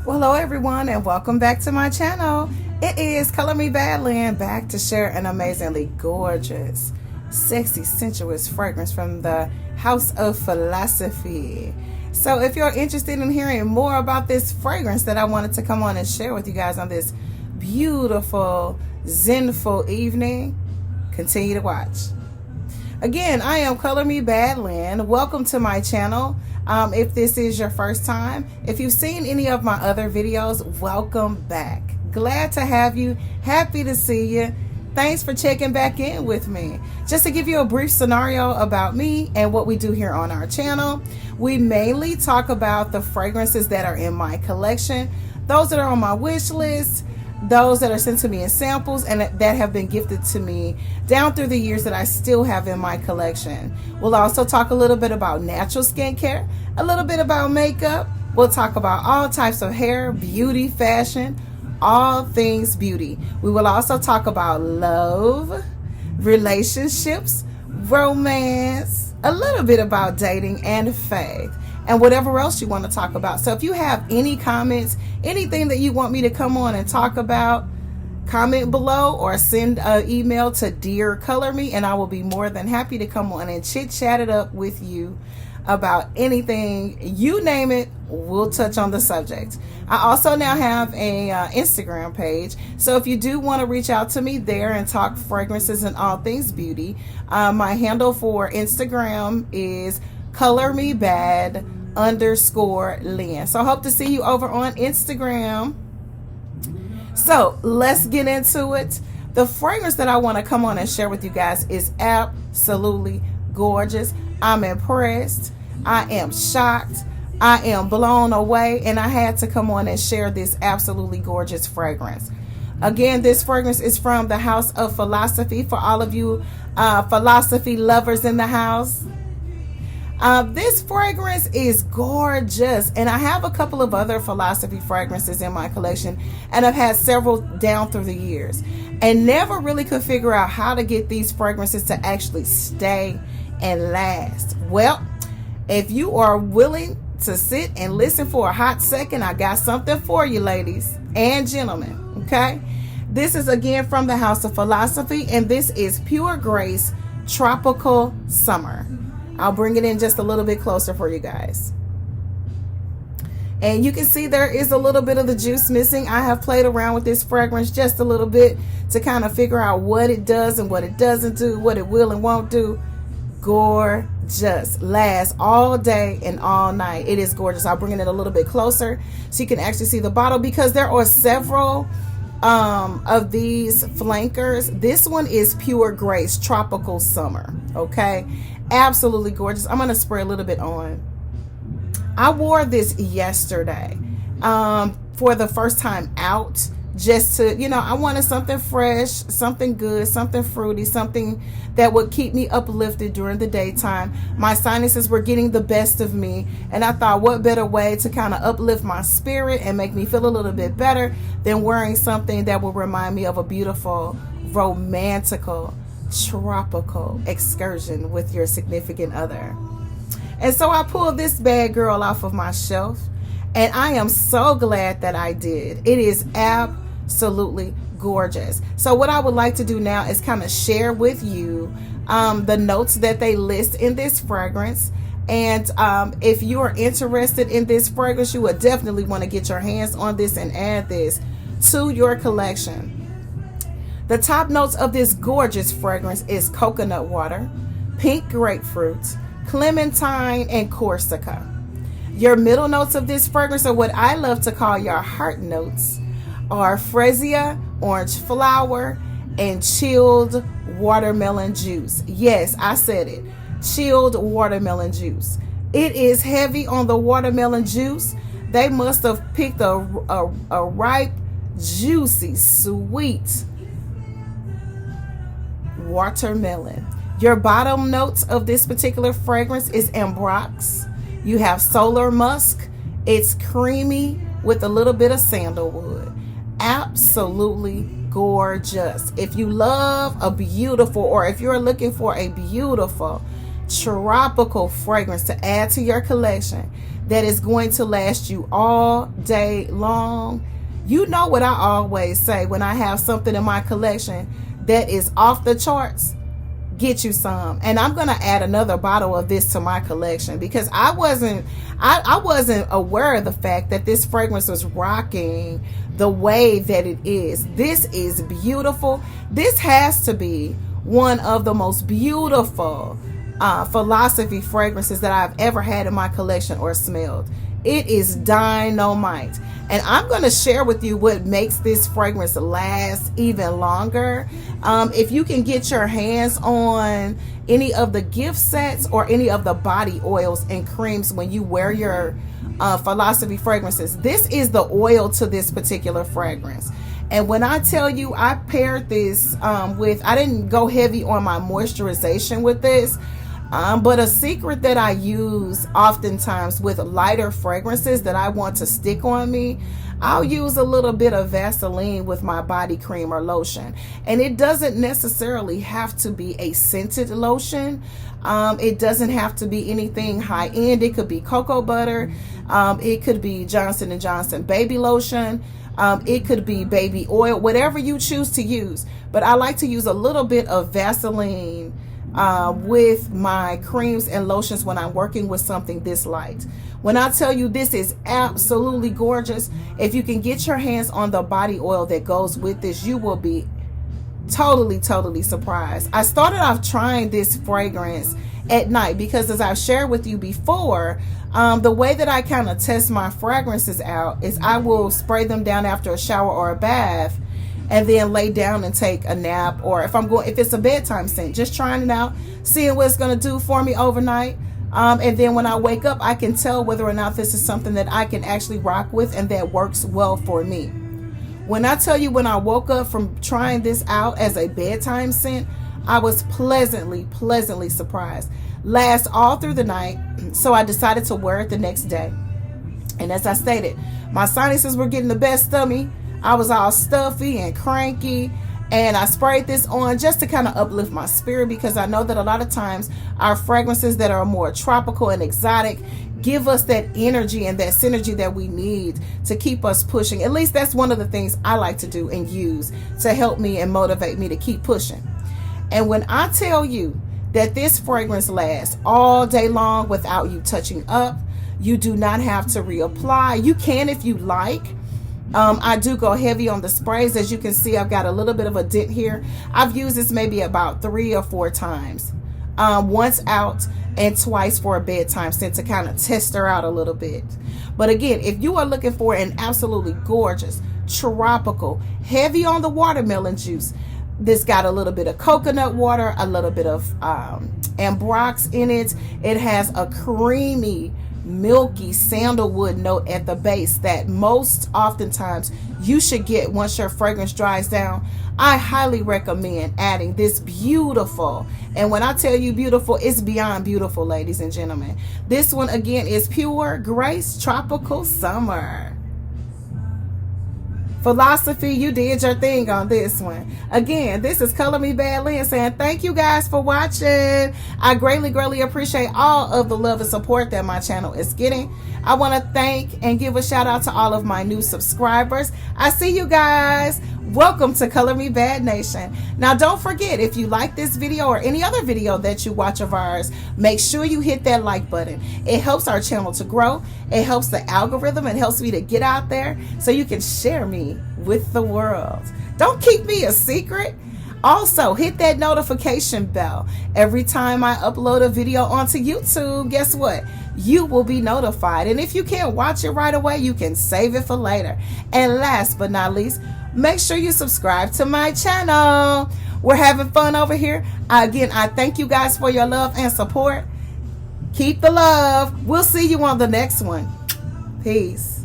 Well, hello everyone and welcome back to my channel. It is Color Me Badland, back to share an amazingly gorgeous, sexy, sensuous fragrance from the House of Philosophy. So if you're interested in hearing more about this fragrance that I wanted to come on and share with you guys on this beautiful, zenful evening, continue to watch. Again, I am Color Me Badland. Welcome to my channel. If this is your first time, if you've seen any of my other videos, welcome back. Glad to have you. Happy to see you. Thanks for checking back in with me. Just to give you a brief scenario about me and what we do here on our channel, we mainly talk about the fragrances that are in my collection, those that are on my wish list, those that are sent to me in samples and that have been gifted to me down through the years that I still have in my collection. We'll also talk a little bit about natural skincare, a little bit about makeup. We'll talk about all types of hair, beauty, fashion, all things beauty. We will also talk about love, relationships, romance, a little bit about dating and faith, and whatever else you want to talk about. So if you have any comments, anything that you want me to come on and talk about, comment below or send an email to Dear Color Me, and I will be more than happy to come on and chit chat it up with you about anything. You name it, we'll touch on the subject. I also now have a Instagram page, so if you do want to reach out to me there and talk fragrances and all things beauty, my handle for Instagram is colormebad_Lynn. So I hope to see you over on Instagram. So let's get into it. The fragrance that I want to come on and share with you guys is absolutely gorgeous. I'm impressed. I am shocked. I am blown away, and I had to come on and share this absolutely gorgeous fragrance. Again, this fragrance is from the House of Philosophy. For all of you philosophy lovers in the house, this fragrance is gorgeous, and I have a couple of other philosophy fragrances in my collection, and I've had several down through the years and never really could figure out how to get these fragrances to actually stay and last. Well, if you are willing to sit and listen for a hot second, I got something for you, ladies and gentlemen. Okay, this is again from the House of Philosophy, and this is Pure Grace Tropical Summer. I'll bring it in just a little bit closer for you guys. And you can see there is a little bit of the juice missing. I have played around with this fragrance just a little bit to kind of figure out what it does and what it doesn't do, what it will and won't do. Gorgeous. Lasts all day and all night. It is gorgeous. I'll bring it in a little bit closer so you can actually see the bottle, because there are several of these flankers. This one is Pure Grace Tropical Summer. Okay, absolutely gorgeous. I'm gonna spray a little bit on. I wore this yesterday for the first time out, just to, you know, I wanted something fresh, something good, something fruity, something that would keep me uplifted during the daytime. My sinuses were getting the best of me, and I thought, what better way to kind of uplift my spirit and make me feel a little bit better than wearing something that will remind me of a beautiful, romantical, tropical excursion with your significant other. And so I pulled this bad girl off of my shelf, and I am so glad that I did. It is absolutely gorgeous. So what I would like to do now is kind of share with you the notes that they list in this fragrance. And if you are interested in this fragrance, you would definitely want to get your hands on this and add this to your collection. The top notes of this gorgeous fragrance is coconut water, pink grapefruit, clementine, and Corsica. Your middle notes of this fragrance, or what I love to call your heart notes, are freesia, orange flower, and chilled watermelon juice. Yes, I said it. Chilled watermelon juice. It is heavy on the watermelon juice. They must have picked a ripe, juicy, sweet watermelon. Your bottom notes of this particular fragrance is ambrox. You have solar musk. It's creamy with a little bit of sandalwood. Absolutely gorgeous. If you love a beautiful, or if you're looking for a beautiful tropical fragrance to add to your collection, that is going to last you all day long. You know what I always say when I have something in my collection that is off the charts. Get you some. And I'm gonna add another bottle of this to my collection because I wasn't aware of the fact that this fragrance was rocking the way that it is. This is beautiful. This has to be one of the most beautiful philosophy fragrances that I've ever had in my collection or smelled. It is dynamite. And I'm going to share with you what makes this fragrance last even longer. If you can get your hands on any of the gift sets or any of the body oils and creams when you wear your philosophy fragrances, this is the oil to this particular fragrance. And when I tell you I paired this I didn't go heavy on my moisturization with this. But a secret that I use oftentimes with lighter fragrances that I want to stick on me, I'll use a little bit of Vaseline with my body cream or lotion. And it doesn't necessarily have to be a scented lotion. It doesn't have to be anything high end. It could be cocoa butter. It could be Johnson & Johnson baby lotion. It could be baby oil, whatever you choose to use. But I like to use a little bit of Vaseline with my creams and lotions when I'm working with something this light. When I tell you this is absolutely gorgeous, if you can get your hands on the body oil that goes with this, you will be totally surprised. I started off trying this fragrance at night because, as I've shared with you before, the way that I kind of test my fragrances out is I will spray them down after a shower or a bath and then lay down and take a nap, or if it's a bedtime scent, just trying it out, seeing what it's going to do for me overnight. And then when I wake up, I can tell whether or not this is something that I can actually rock with and that works well for me. When I tell you, when I woke up from trying this out as a bedtime scent, I was pleasantly surprised. Lasts all through the night, so I decided to wear it the next day. And as I stated, my sinuses were getting the best of me. I was all stuffy and cranky, and I sprayed this on just to kind of uplift my spirit, because I know that a lot of times our fragrances that are more tropical and exotic give us that energy and that synergy that we need to keep us pushing. At least that's one of the things I like to do and use to help me and motivate me to keep pushing. And when I tell you that this fragrance lasts all day long without you touching up, you do not have to reapply. You can if you like. I do go heavy on the sprays. As you can see, I've got a little bit of a dent here. I've used this maybe about 3 or 4 times. Once out and twice for a bedtime scent to kind of test her out a little bit. But again, if you are looking for an absolutely gorgeous, tropical, heavy on the watermelon juice, this got a little bit of coconut water, a little bit of ambrox in it. It has a creamy, milky sandalwood note at the base that most oftentimes you should get once your fragrance dries down. I highly recommend adding this beautiful, and when I tell you beautiful, it's beyond beautiful, ladies and gentlemen. This one again is Pure Grace Tropical Summer. Philosophy, you did your thing on this one. Again, this is Color Me Bad Lynn saying thank you guys for watching. I greatly appreciate all of the love and support that my channel is getting. I want to thank and give a shout out to all of my new subscribers. I see you guys. Welcome to Color Me Bad Nation. Now, don't forget, if you like this video or any other video that you watch of ours, make sure you hit that like button. It helps our channel to grow. It helps the algorithm. It helps me to get out there so you can share me with the world. Don't keep me a secret. Also, hit that notification bell. Every time I upload a video onto YouTube, guess what? You will be notified. And if you can't watch it right away, you can save it for later. And last but not least, make sure you subscribe to my channel. We're having fun over here. Again, I thank you guys for your love and support. Keep the love. We'll see you on the next one. Peace.